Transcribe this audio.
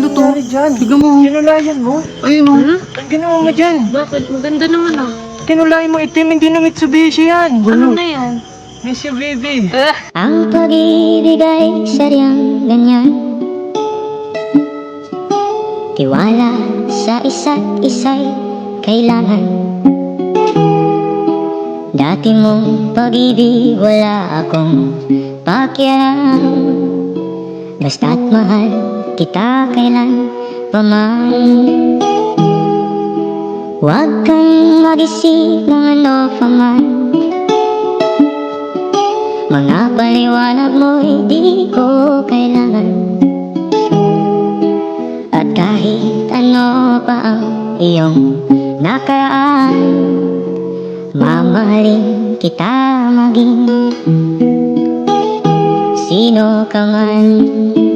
Maganda to. nangyari dyan? Tignan mo. Kinulayan mo? Ayun o. Ang ginawa mo dyan? Bakit? Maganda naman ah. Kinulayan mo itim, hindi na Mitsubishi yan. Ano na yan? Mitsubishi. Ang pag-ibig ay sadyang ganyan. Tiwala sa isa't isa'y kailangan. Dati mong pag-ibig wala akong pakialam. Basta't mahal kita kailan paman. Huwag kang mag-isip ng ano paman. Mga paliwanag mo'y di ko kailangan. At kahit ano pa ang iyong nakaraan, mamahalin kita maging sino ka man.